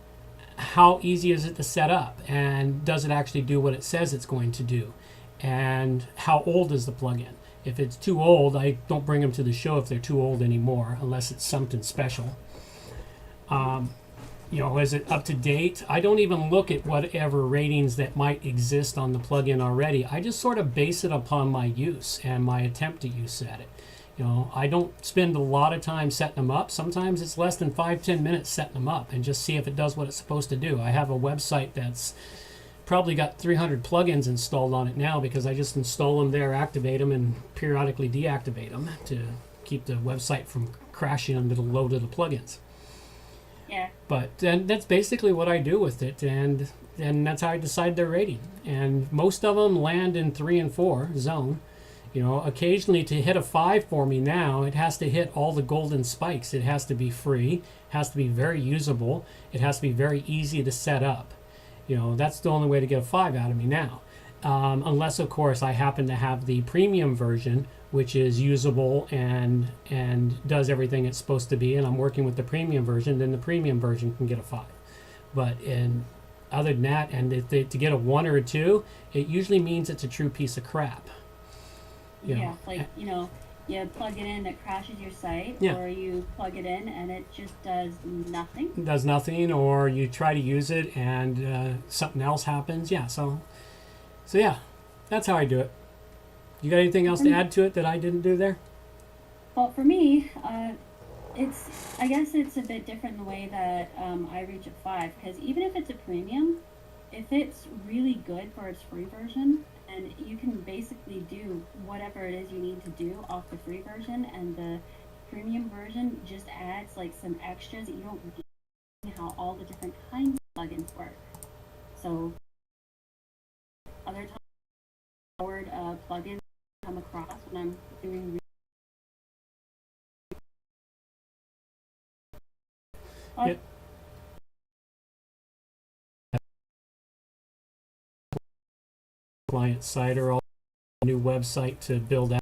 how easy is it to set up? And does it actually do what it says it's going to do? And how old is the plugin? If it's too old, I don't bring them to the show if they're too old anymore, unless it's something special. Is it up to date? I don't even look at whatever ratings that might exist on the plugin already. I just sort of base it upon my use and my attempt at use at it. I don't spend a lot of time setting them up. Sometimes it's less than 5-10 minutes setting them up and just see if it does what it's supposed to do. I have a website that's probably got 300 plugins installed on it now because I just install them there, activate them, and periodically deactivate them to keep the website from crashing under the load of the plugins. Yeah. But then that's basically what I do with it, and that's how I decide their rating. And most of them land in 3 and 4 zone. Occasionally to hit a 5 for me now, it has to hit all the golden spikes. It has to be free, has to be very usable, it has to be very easy to set up. That's the only way to get a 5 out of me now. Unless, of course, I happen to have the premium version, which is usable and does everything it's supposed to be, and I'm working with the premium version, then the premium version can get a 5. But other than that, and to get a 1 or a 2, it usually means it's a true piece of crap. You plug it in, it crashes your site, or you plug it in and it just does nothing. It does nothing, or you try to use it and something else happens. Yeah, so yeah, that's how I do it. You got anything else to add to it that I didn't do there? Well, for me, I guess it's a bit different in the way that I reach a 5, because even if it's a premium, if it's really good for its free version, and you can basically do whatever it is you need to do off the free version, and the premium version just adds like some extras that you don't get how all the different kinds of plugins work. So other times powered plugins come across when I'm doing client site or all new website to build out.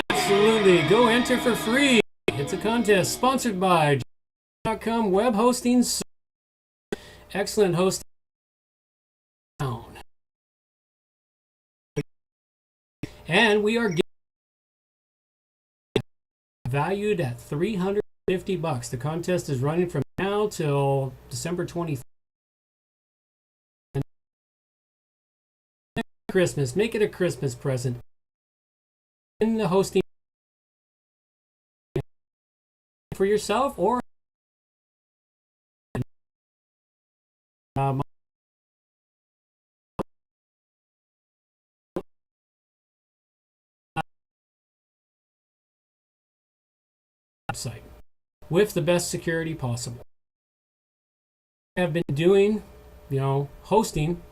Absolutely, go enter for free. It's a contest sponsored by .com web hosting. Excellent hosting. And we are valued at $350. The contest is running from now till December 23rd. Christmas. Make it a Christmas present. In the hosting for yourself or my website with the best security possible. I have been doing, hosting.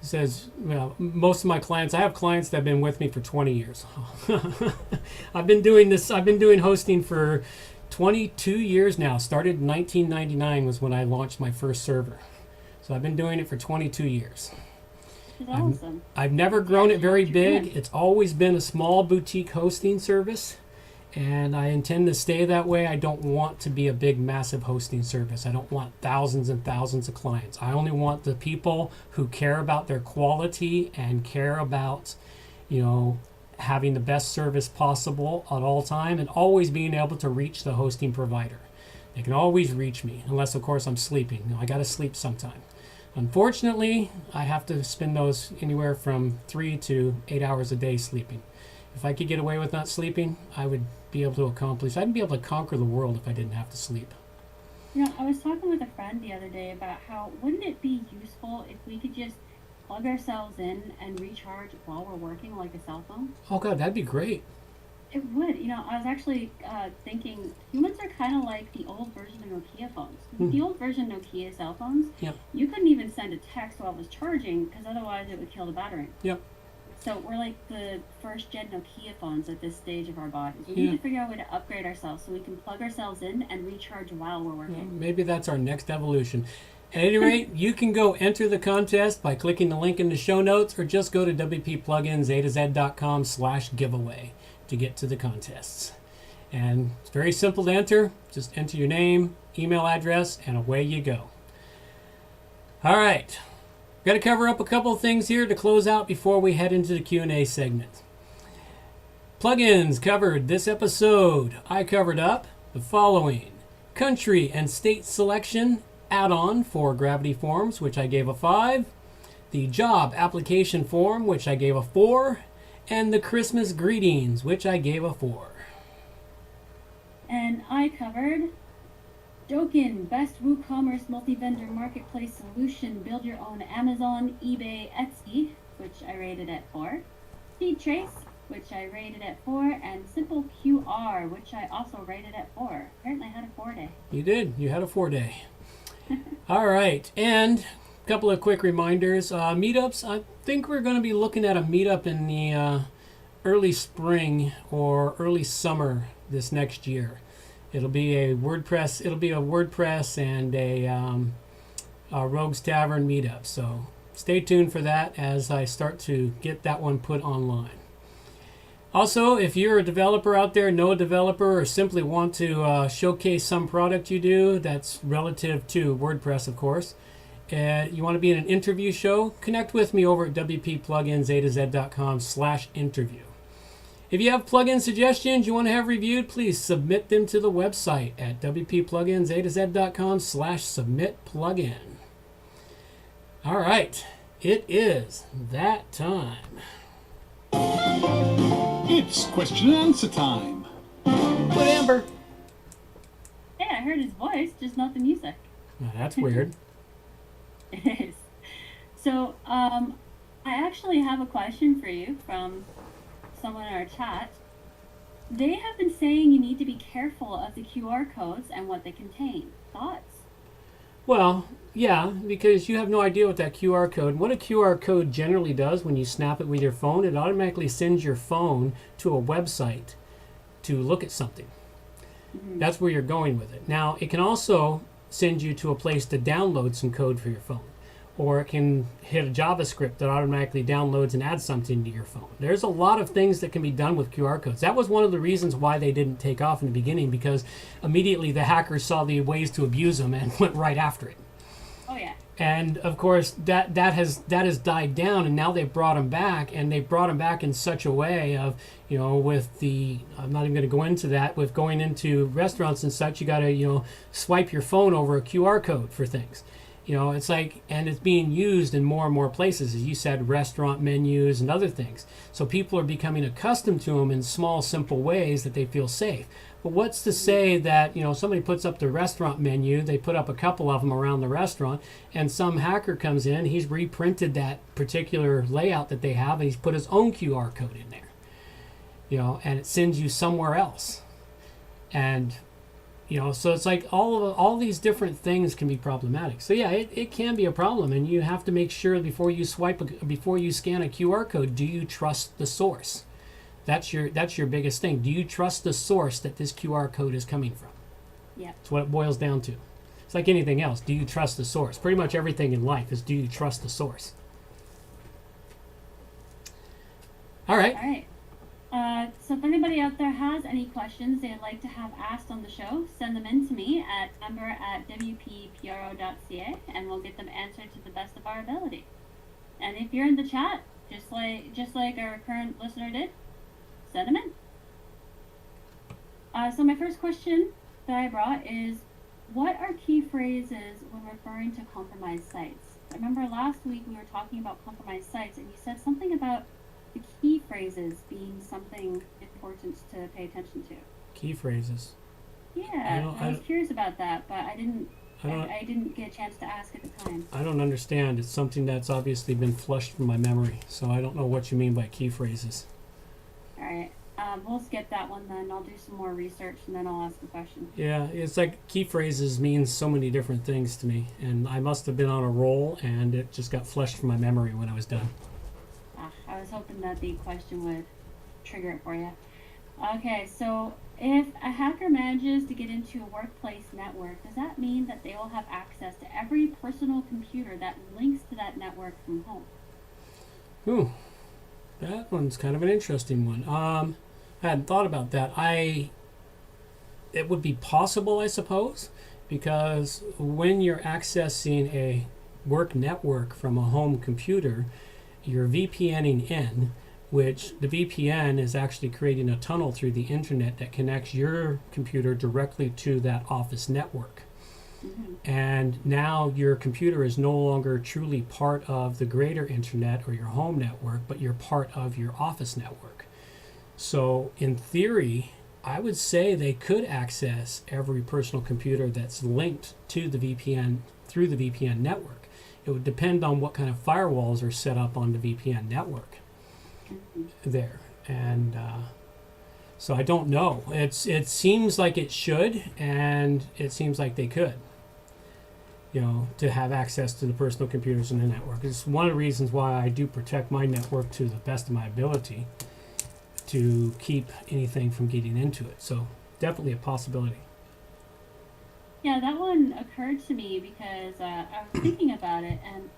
Says, most of my clients, I have clients that have been with me for 20 years. I've been doing hosting for 22 years now. Started in 1999 was when I launched my first server. So I've been doing it for 22 years. That's awesome. I've never grown it very big. It's always been a small boutique hosting service. And I intend to stay that way. I don't want to be a big, massive hosting service. I don't want thousands and thousands of clients. I only want the people who care about their quality and care about, having the best service possible at all time and always being able to reach the hosting provider. They can always reach me, unless, of course, I'm sleeping. I got to sleep sometime. Unfortunately, I have to spend those anywhere from 3 to 8 hours a day sleeping. If I could get away with not sleeping, I would be able to I'd be able to conquer the world if I didn't have to sleep. I was talking with a friend the other day about how wouldn't it be useful if we could just plug ourselves in and recharge while we're working like a cell phone? Oh God, that'd be great. It would. I was actually thinking humans are kind of like the old version of Nokia phones. The old version Nokia cell phones, you couldn't even send a text while it was charging because otherwise it would kill the battery. Yep. So we're like the first gen Nokia phones at this stage of our bodies. We need to figure out a way to upgrade ourselves so we can plug ourselves in and recharge while we're working. Maybe that's our next evolution. At any rate, you can go enter the contest by clicking the link in the show notes or just go to wppluginzatoz.com/giveaway to get to the contests. And it's very simple to enter. Just enter your name, email address, and away you go. All right. Got to cover up a couple of things here to close out before we head into the Q&A segment. Plugins covered this episode. I covered up the following: country and state selection add-on for Gravity Forms, which I gave a 5, the job application form, which I gave a 4, and the Christmas greetings, which I gave a 4. And I covered Dokin, best WooCommerce multi-vendor marketplace solution, build your own Amazon, eBay, Etsy, which I rated at 4. Speed Trace, which I rated at 4, and Simple QR, which I also rated at 4. Apparently I had a 4 day. You did. You had a 4 day. All right. And a couple of quick reminders. Meetups. I think we're going to be looking at a meetup in the early spring or early summer this next year. It'll be a WordPress. And a Rogues Tavern meetup. So stay tuned for that as I start to get that one put online. Also, if you're a developer out there, know a developer, or simply want to showcase some product you do that's relative to WordPress, of course, you want to be in an interview show, connect with me over at wppluginzatoz.com/interview. If you have plugin suggestions you want to have reviewed, please submit them to the website at wppluginzatoz.com/submitplugin. All right, it is that time. It's question and answer time. What, Amber? Hey, I heard his voice, just not the music. Oh, that's weird. It is. So, I actually have a question for you from someone in our chat. They have been saying you need to be careful of the QR codes and what they contain. Thoughts? Well, yeah, because you have no idea what that QR code. What a QR code generally does when you snap it with your phone, it automatically sends your phone to a website to look at something. Mm-hmm. That's where you're going with it. Now, it can also send you to a place to download some code for your phone. Or it can hit a JavaScript that automatically downloads and adds something to your phone. There's a lot of things that can be done with QR codes. That was one of the reasons why they didn't take off in the beginning, because immediately the hackers saw the ways to abuse them and went right after it. Oh yeah. And of course that has died down, and now they've brought them back, and they brought them back in such a way of, with the, I'm not even going to go into that, with going into restaurants and such, you got to, swipe your phone over a QR code for things. You know, it's like, and it's being used in more and more places, as you said, restaurant menus and other things. So people are becoming accustomed to them in small, simple ways that they feel safe. But what's to say that, you know, somebody puts up the restaurant menu, they put up a couple of them around the restaurant, and some hacker comes in, he's reprinted that particular layout that they have, and he's put his own QR code in there. You know, and it sends you somewhere else. And you know, so it's like all these different things can be problematic. So yeah, it can be a problem, and you have to make sure before you before you scan a QR code, do you trust the source? That's your biggest thing. Do you trust the source that this QR code is coming from? Yeah. That's what it boils down to. It's like anything else. Do you trust the source? Pretty much everything in life is, do you trust the source? All right. All right. So if anybody out there has any questions they'd like to have asked on the show, send them in to me at member@wppro.ca, and we'll get them answered to the best of our ability. And if you're in the chat, just like our current listener did, send them in. So my first question that I brought is, what are key phrases when referring to compromised sites? I remember last week we were talking about compromised sites, and you said something about the key phrases being something important to pay attention to. Key phrases. Yeah, I was curious about that, but I didn't get a chance to ask at the time. I don't understand. It's something that's obviously been flushed from my memory, so I don't know what you mean by key phrases. All right, we'll skip that one then. I'll do some more research and then I'll ask the question. Yeah, it's like key phrases means so many different things to me, and I must have been on a roll, and it just got flushed from my memory when I was done. I was hoping that the question would trigger it for you. Okay, so if a hacker manages to get into a workplace network, does that mean that they will have access to every personal computer that links to that network from home? Ooh, that one's kind of an interesting one. I hadn't thought about that. It would be possible, I suppose, because when you're accessing a work network from a home computer, you're VPNing in, which the VPN is actually creating a tunnel through the internet that connects your computer directly to that office network. Mm-hmm. And now your computer is no longer truly part of the greater internet or your home network, but you're part of your office network. So in theory, I would say they could access every personal computer that's linked to the VPN through the VPN network. It would depend on what kind of firewalls are set up on the VPN network there. And so I don't know. It seems like it should, and it seems like they could, you know, to have access to the personal computers in the network. It's one of the reasons why I do protect my network to the best of my ability to keep anything from getting into it. So definitely a possibility. Yeah, that one occurred to me because I was thinking about it, and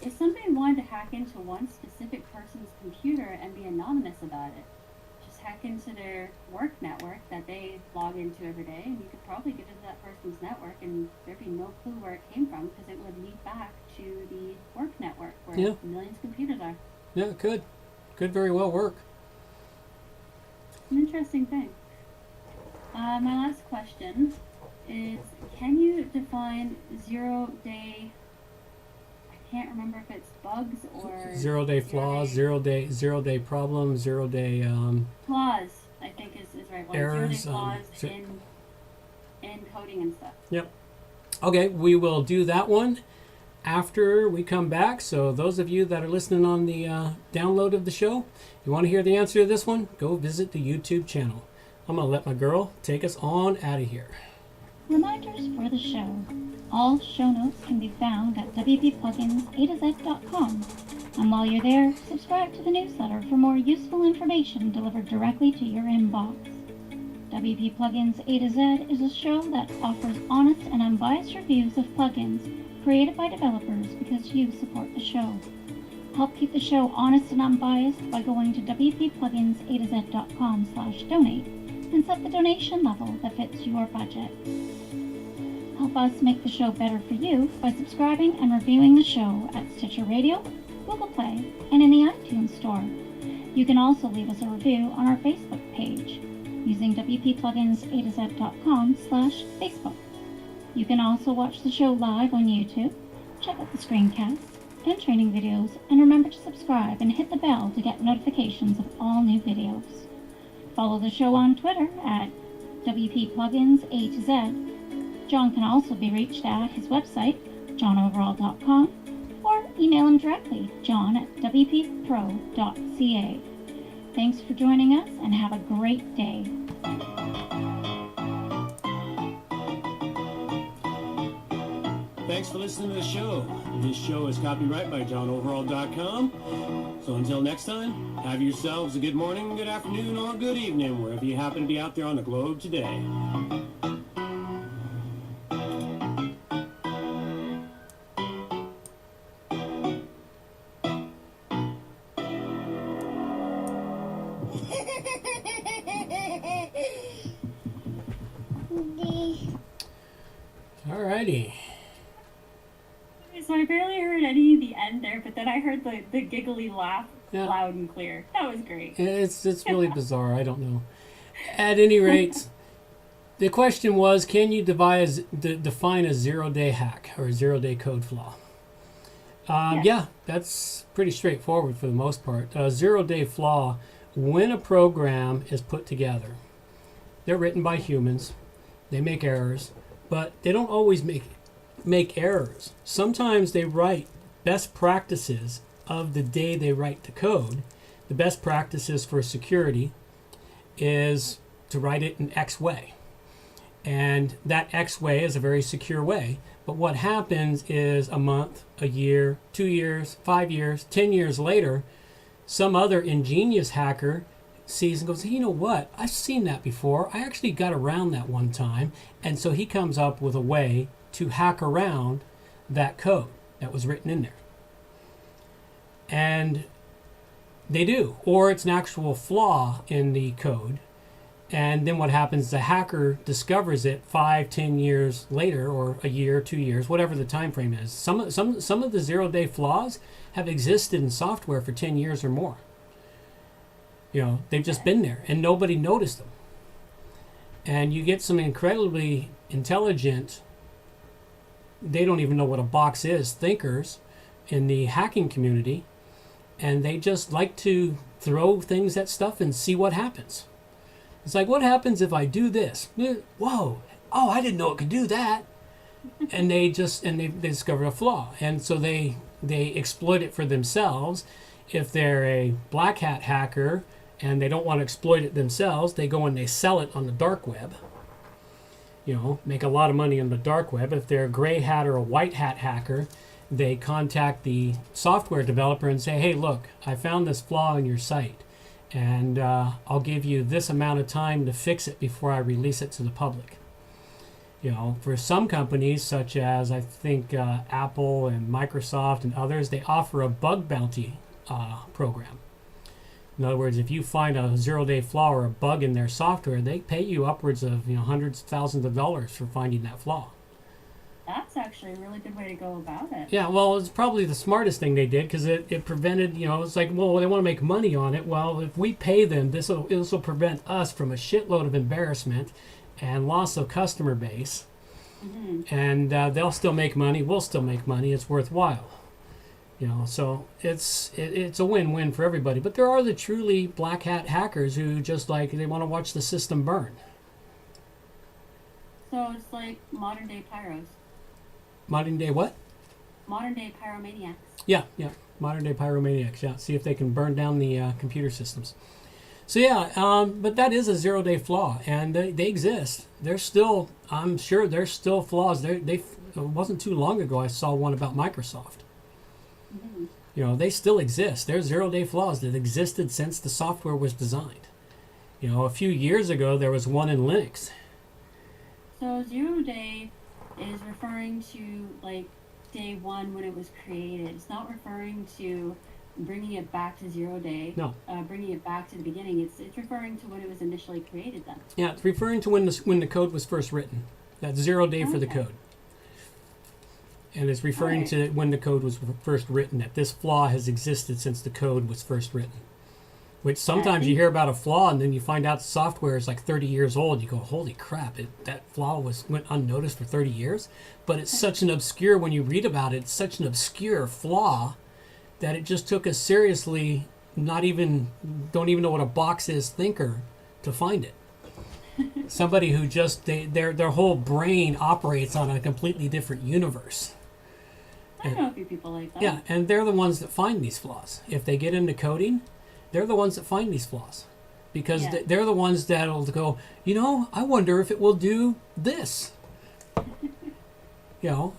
if somebody wanted to hack into one specific person's computer and be anonymous about it, just hack into their work network that they log into every day, and you could probably get into that person's network and there'd be no clue where it came from, because it would lead back to the work network where millions of computers are. Yeah, it could. Could very well work. An interesting thing. My last question is, can you define 0-day, I can't remember if it's bugs or 0-day flaws, 0-day problems, 0-day flaws, I think is right one. errors, 0-day flaws in coding and stuff. Yep. Okay, we will do that one after we come back. So those of you that are listening on the download of the show, you want to hear the answer to this one, go visit the YouTube channel. I'm going to let my girl take us on out of here. Reminders for the show. All show notes can be found at wppluginsa2z.com. And while you're there, subscribe to the newsletter for more useful information delivered directly to your inbox. WP Plugins A to Z is a show that offers honest and unbiased reviews of plugins created by developers because you support the show. Help keep the show honest and unbiased by going to wppluginsa2z.com/donate and set the donation level that fits your budget. Help us make the show better for you by subscribing and reviewing the show at Stitcher Radio, Google Play, and in the iTunes Store. You can also leave us a review on our Facebook page using wppluginsa2z.com/Facebook. You can also watch the show live on YouTube. check out the screencasts and training videos, and remember to subscribe and hit the bell to get notifications of all new videos. Follow the show on Twitter at WP Plugins A to Z. John can also be reached at his website, johnoverall.com, or email him directly, john@wppro.ca. Thanks for joining us, and have a great day. Thanks for listening to the show. This show is copyright by johnoverall.com. So until next time, have yourselves a good morning, good afternoon, or good evening, wherever you happen to be out there on the globe today. Alrighty. So I barely heard any of the end there, but then I heard the giggly laugh Yeah. loud and clear. That was great. It's really bizarre. I don't know. At any rate, the question was, can you define a zero-day hack or a zero-day code flaw? Yeah, that's pretty straightforward for the most part. A zero-day flaw, when a program is put together, they're written by humans, they make errors, but they don't always make errors. Sometimes they write best practices of the day they write the code. The best practices for security is to write it in X way. And that X way is a very secure way. But what happens is a month, a year, 2 years, 5 years, 10 years later, some other ingenious hacker sees and goes, hey, you know what? I've seen that before. I actually got around that one time. And so he comes up with a way to hack around that code that was written in there. And they do. Or it's an actual flaw in the code. And then what happens, the hacker discovers it 5, 10 years later, or a year, 2 years, whatever the time frame is. Some of the zero-day flaws have existed in software for 10 years or more. You know, they've just been there and nobody noticed them. And you get some incredibly intelligent, they don't even know what a box is, thinkers in the hacking community, and they just like to throw things at stuff and see what happens. It's like, what happens if I do this? Whoa, oh, I didn't know it could do that. And they discover a flaw. And so they exploit it for themselves. If they're a black hat hacker and they don't want to exploit it themselves, they go and they sell it on the dark web. You know, make a lot of money on the dark web. If they're a gray hat or a white hat hacker, they contact the software developer and say, hey, look, I found this flaw in your site, and I'll give you this amount of time to fix it before I release it to the public. You know, for some companies, such as I think Apple and Microsoft and others, they offer a bug bounty program. In other words, if you find a zero-day flaw or a bug in their software, they pay you upwards of hundreds of thousands of dollars for finding that flaw. That's actually a really good way to go about it. Yeah, well, it's probably the smartest thing they did, because it prevented, it's like, well, they want to make money on it. Well, if we pay them, this will prevent us from a shitload of embarrassment and loss of customer base. Mm-hmm. And they'll still make money. We'll still make money. It's worthwhile. So it's a win-win for everybody. But there are the truly black hat hackers who just they want to watch the system burn. So it's like modern day pyros. Modern day what? Modern day pyromaniacs. Yeah. Modern day pyromaniacs, yeah. See if they can burn down the computer systems. So yeah, but that is a zero-day flaw, and they exist. I'm sure there's still flaws. It wasn't too long ago I saw one about Microsoft. Mm-hmm. They still exist. There's zero-day flaws that existed since the software was designed. A few years ago there was one in Linux. So zero-day is referring to day one when it was created. It's not referring to bringing it back to 0 day. No. Bringing it back to the beginning. It's referring to when it was initially created then. Yeah, it's referring to when the code was first written. That's 0 day for the code. And it's referring to when the code was first written, that this flaw has existed since the code was first written. Which sometimes you hear about a flaw and then you find out the software is like 30 years old. You go, holy crap, that flaw went unnoticed for 30 years. But it's such an obscure, when you read about it, it's such an obscure flaw that it just took a seriously, don't even know what a box is thinker to find it. Somebody who just, their whole brain operates on a completely different universe. I know a few people like that. Yeah, and they're the ones that find these flaws. If they get into coding, they're the ones that find these flaws. Because they're the ones that'll go, I wonder if it will do this.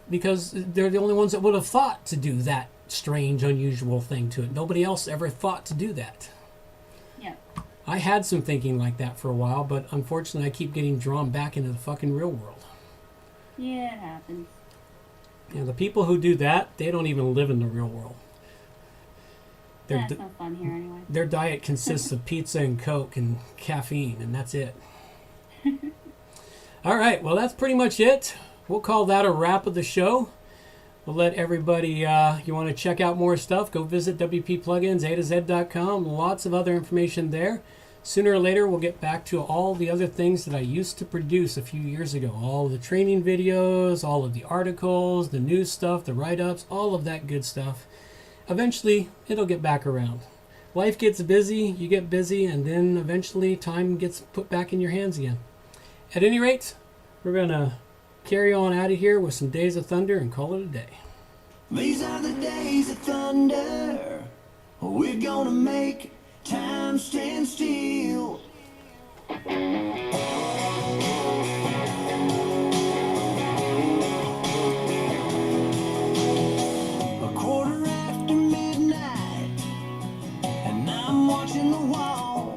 Because they're the only ones that would have thought to do that strange, unusual thing to it. Nobody else ever thought to do that. Yeah. I had some thinking like that for a while, but unfortunately I keep getting drawn back into the fucking real world. Yeah, it happens. The people who do that, they don't even live in the real world. That's no fun here anyway. Their diet consists of pizza and Coke and caffeine, and that's it. All right, well, that's pretty much it. We'll call that a wrap of the show. We'll let everybody, you want to check out more stuff, go visit WPPlugins, A-to-Z.com. Lots of other information there. Sooner or later, we'll get back to all the other things that I used to produce a few years ago. All the training videos, all of the articles, the news stuff, the write-ups, all of that good stuff. Eventually, it'll get back around. Life gets busy, you get busy, and then eventually time gets put back in your hands again. At any rate, we're going to carry on out of here with some Days of Thunder and call it a day. These are the days of thunder. We're gonna make time stand still. A quarter after midnight, and I'm watching the wall.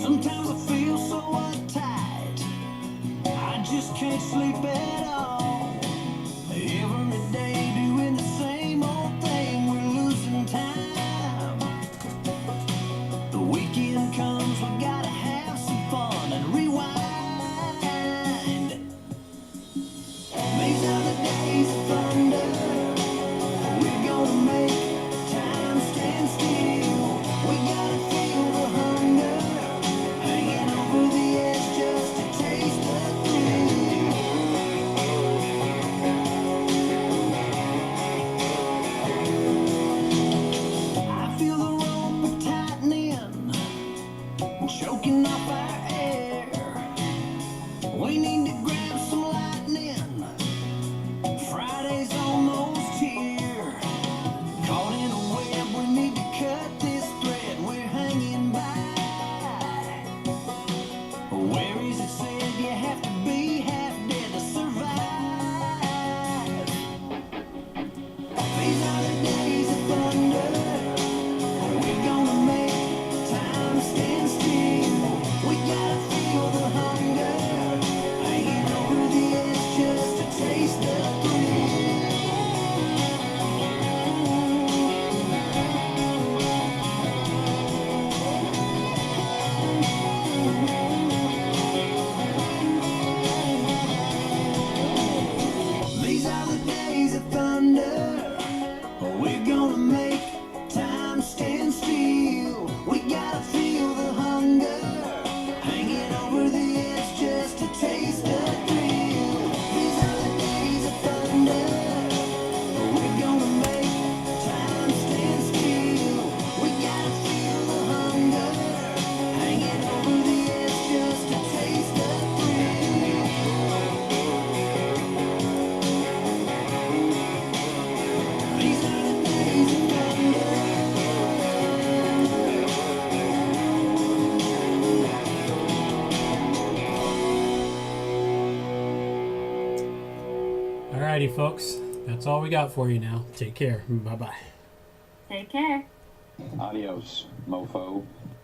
Sometimes I feel so uptight, I just can't sleep at all. Every day doing the same old thing, we're losing time. The weekend comes, we gotta have some fun and rewind. These are the days of thunder. We're gonna make time stand still. We gotta feel the hunger, hanging over the edge just to taste the thrill. I feel the rope tightening, choking off our air. We need to grab some lightning. Friday's almost here. Caught in a web, we need to cut this thread. We're hanging by. Where is it said you have to be half dead to survive? These are the days of thunder. We're gonna make time stand still. We gotta feel the hunger, hanging over the edge just to taste the thrill. These are the days of thunder. We're gonna make time stand still. We gotta feel the hunger, hanging over the edge just to taste the thrill. These are the days of thunder. We're gonna make time stand still. We gotta feel the hunger, hanging over the edge just to taste the thrill. These are the days of thunder. Alrighty, folks. That's all we got for you now. Take care. Bye-bye. Take care. Adios, mofo.